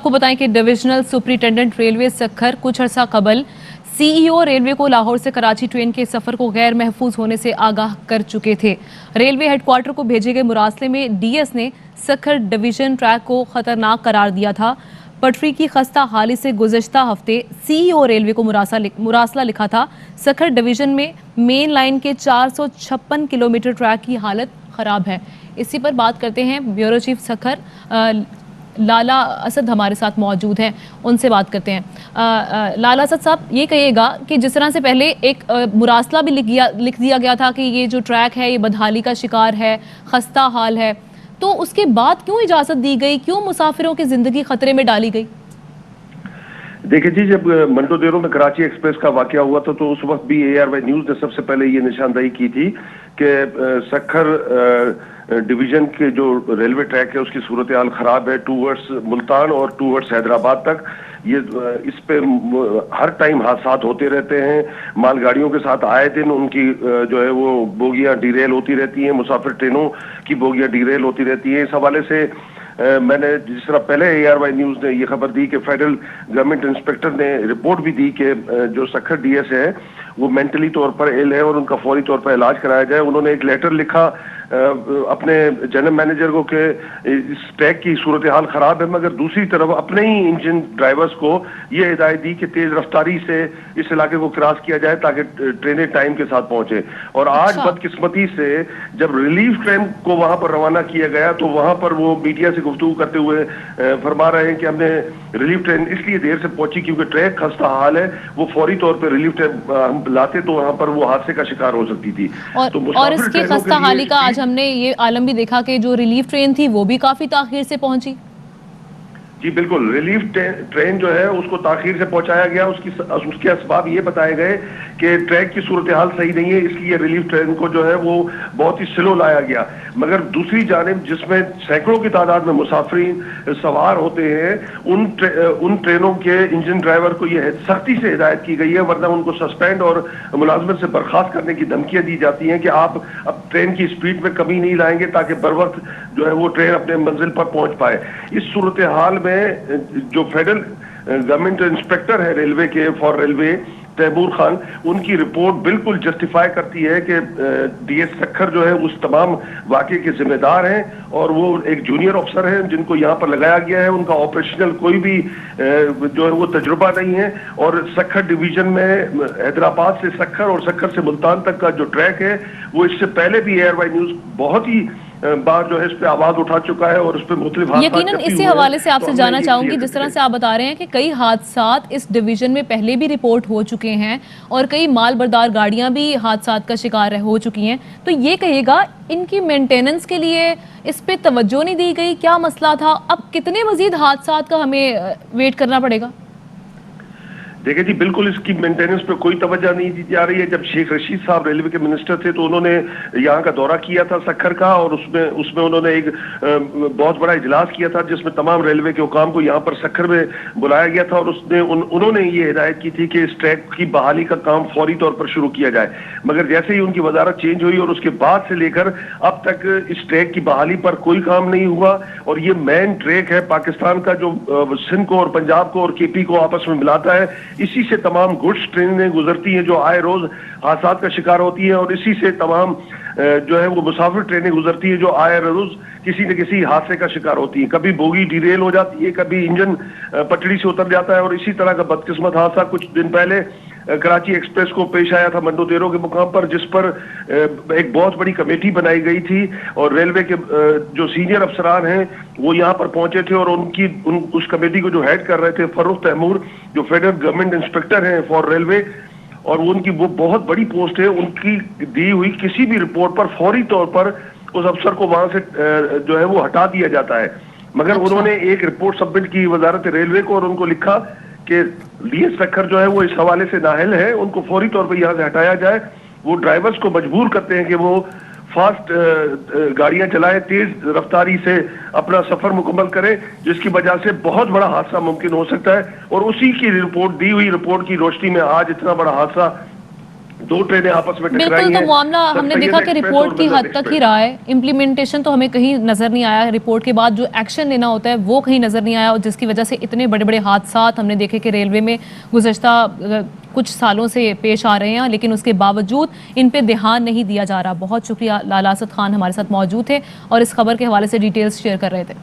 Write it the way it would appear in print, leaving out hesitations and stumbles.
आपको बताएं कि डिविजनल सुपरिटेंडेंट रेलवे सखर कुछ अर्सा कबल सीईओ रेलवे को लाहौर से कराची ट्रेन के सफर को गैर महफूज होने से आगाह कर चुके थे। रेलवे हेडक्वार्टर को भेजे गए मुरासले में डीएस ने सखर डिवीजन ट्रैक को खतरनाक करार दिया था। पटरी की खस्ता हाली से गुज़श्ता हफ्ते सीईओ रेलवे को मुरासला लिखा था। सखर डिवीजन में मेन लाइन के 456 किलोमीटर ट्रैक की हालत खराब है। इसी पर बात करते हैं। ब्यूरो चीफ सखर लाला असद हमारे साथ मौजूद हैं, उनसे बात करते हैं। लाला असद साहब, ये कहिएगा कि जिस तरह से पहले एक मुरासला भी लिख दिया गया था कि ये जो ट्रैक है ये बदहाली का शिकार है, खस्ता हाल है, तो उसके बाद क्यों इजाज़त दी गई, क्यों मुसाफिरों की ज़िंदगी खतरे में डाली गई? देखिए जी, जब मंडोदेरो में कराची एक्सप्रेस का वाकया हुआ था तो उस वक्त भी ARY न्यूज़ ने सबसे पहले ये निशानदेही की थी कि सखर डिवीजन के जो रेलवे ट्रैक है उसकी सूरत हाल खराब है टूवर्ड्स मुल्तान और टूवर्ड्स हैदराबाद तक। ये इस पे हर टाइम हादसा होते रहते हैं। मालगाड़ियों के साथ आए दिन उनकी जो है वो बोगियां डीरेल होती रहती हैं, मुसाफिर ट्रेनों की बोगियां डीरेल होती रहती हैं। इस हवाले से मैंने जिस तरह पहले ARY न्यूज़ ने ये खबर दी कि फेडरल गवर्नमेंट इंस्पेक्टर ने रिपोर्ट भी दी कि जो सखर डीएस है वो मेंटली तौर पर इल है और उनका फौरी तौर पर इलाज कराया जाए। उन्होंने एक लेटर लिखा अपने जनरल मैनेजर को कि इस ट्रैक की सूरत हाल खराब है, मगर दूसरी तरफ अपने ही इंजन ड्राइवर्स को ये हिदायत दी कि तेज रफ्तारी से इस इलाके को क्रॉस किया जाए ताकि ट्रेनें टाइम के साथ पहुंचे। और आज बदकिस्मती से जब रिलीफ ट्रेन को वहां पर रवाना किया गया तो वहां पर वो मीडिया से गुफ्तगू करते हुए फरमा रहे हैं कि हमने रिलीफ ट्रेन इसलिए देर से पहुंची क्योंकि ट्रैक खस्ता हाल है, वो फौरी तौर पर रिलीफ ट्रेन हम लाते तो वहां पर वो हादसे का शिकार हो सकती थी। और इसके खस्ता हाली का आज हमने ये आलम भी देखा कि जो रिलीफ ट्रेन थी वो भी काफी ताखीर से पहुंची। जी बिल्कुल, रिलीफ ट्रेन जो है उसको ताखीर से पहुंचाया गया। उसके असबाब ये बताए गए कि ट्रैक की सूरत हाल सही नहीं है, इसलिए रिलीफ ट्रेन को जो है वो बहुत ही स्लो लाया गया। मगर दूसरी जानिब जिसमें सैकड़ों की तादाद में मुसाफिर सवार होते हैं उन ट्रेनों के इंजन ड्राइवर को ये सख्ती से हिदायत की गई है, वरना उनको सस्पेंड और मुलाजमत से बर्खास्त करने की धमकियां दी जाती हैं कि आप अब ट्रेन की स्पीड में कमी नहीं लाएंगे ताकि बर वक्त जो है वो ट्रेन अपने मंजिल पर पहुंच पाए। इस सूरत हाल में जो फेडरल गवर्नमेंट इंस्पेक्टर है रेलवे के फॉर रेलवे तैमूर खान, उनकी रिपोर्ट बिल्कुल जस्टिफाई करती है कि डीएस सखर जो है उस तमाम वाकये के जिम्मेदार हैं और वो एक जूनियर अफसर हैं जिनको यहाँ पर लगाया गया है। उनका ऑपरेशनल कोई भी जो है वो तजुर्बा नहीं है और सखर डिवीजन में हैदराबाद से सखर और सखर से मुल्तान तक का जो ट्रैक है वो इससे पहले भी ARY न्यूज़ बहुत ही बार जो है इस पे आवाज उठा चुका है और उस पे मुख्तलिफ यकीनन इसी हवाले से आपसे जानना चाहूंगी, जिस तरह से आप बता रहे हैं कि कई हादसात इस डिवीजन में पहले भी रिपोर्ट हो चुके हैं और कई माल बरदार गाड़ियां भी हादसात का शिकार हो चुकी हैं, तो ये कहिएगा इनकी मेंटेनेंस के लिए इस पे तवज्जो नहीं दी गई, क्या मसला था? अब कितने मजीद हादसात का हमें वेट करना पड़ेगा? देखिए जी, बिल्कुल इसकी मेंटेनेंस पे कोई तवज्जो नहीं दी जा रही है। जब शेख रशीद साहब रेलवे के मिनिस्टर थे तो उन्होंने यहाँ का दौरा किया था सखर का और उसमें उन्होंने एक बहुत बड़ा इजलास किया था जिसमें तमाम रेलवे के हुकाम को यहाँ पर सखर में बुलाया गया था और उन्होंने ये हिदायत की थी कि इस ट्रैक की बहाली का काम फौरी तौर पर शुरू किया जाए। मगर जैसे ही उनकी वजारत चेंज हुई और उसके बाद से लेकर अब तक इस ट्रैक की बहाली पर कोई काम नहीं हुआ और ये मेन ट्रैक है पाकिस्तान का जो सिंध को और पंजाब को और KP को आपस में मिलाता है। इसी से तमाम गुड्स ट्रेनें गुजरती हैं जो आए रोज हादसा का शिकार होती है और इसी से तमाम जो है वो मुसाफिर ट्रेनें गुजरती हैं जो आए रोज किसी न किसी हादसे का शिकार होती है। कभी बोगी डीरेल हो जाती है, कभी इंजन पटड़ी से उतर जाता है और इसी तरह का बदकिस्मत हादसा कुछ दिन पहले कराची एक्सप्रेस को पेश आया था मंडोदेरो के मुकाम पर, जिस पर एक बहुत बड़ी कमेटी बनाई गई थी और रेलवे के जो सीनियर अफसरान हैं वो यहाँ पर पहुंचे थे और उस कमेटी को जो हेड कर रहे थे फरूख तैमूर, जो फेडरल गवर्नमेंट इंस्पेक्टर हैं फॉर रेलवे, और उनकी वो बहुत बड़ी पोस्ट है। उनकी दी हुई किसी भी रिपोर्ट पर फौरी तौर पर उस अफसर को वहां से जो है वो हटा दिया जाता है। मगर उन्होंने एक रिपोर्ट सबमिट की वजारत रेलवे को और उनको लिखा कि डीएस सखर जो है वो इस हवाले से नाअहल है, उनको फौरी तौर पर यहाँ से हटाया जाए। वो ड्राइवर्स को मजबूर करते हैं कि वो फास्ट गाड़ियां चलाएं, तेज रफ्तारी से अपना सफर मुकम्मल करें, जिसकी वजह से बहुत बड़ा हादसा मुमकिन हो सकता है। और उसी की रिपोर्ट, दी हुई रिपोर्ट की रोशनी में आज इतना बड़ा हादसा दो ट्रेनें आपस में टकराई बिल्कुल, तो हैं। मामला हमने सत्तर देखा कि एक्सप्रेस रिपोर्ट और की मदद हद तक ही एक्सप्रेस। रहा है, इम्प्लीमेंटेशन तो हमें कहीं नजर नहीं आया, रिपोर्ट के बाद जो एक्शन लेना होता है वो कहीं नजर नहीं आया, और जिसकी वजह से इतने बड़े बड़े हादसात हमने देखे कि रेलवे में गुज़श्ता कुछ सालों से पेश आ रहे हैं, लेकिन उसके बावजूद इन पे ध्यान नहीं दिया जा रहा। बहुत शुक्रिया, लाला असद खान हमारे साथ मौजूद थे और इस खबर के हवाले से डिटेल्स शेयर कर रहे थे।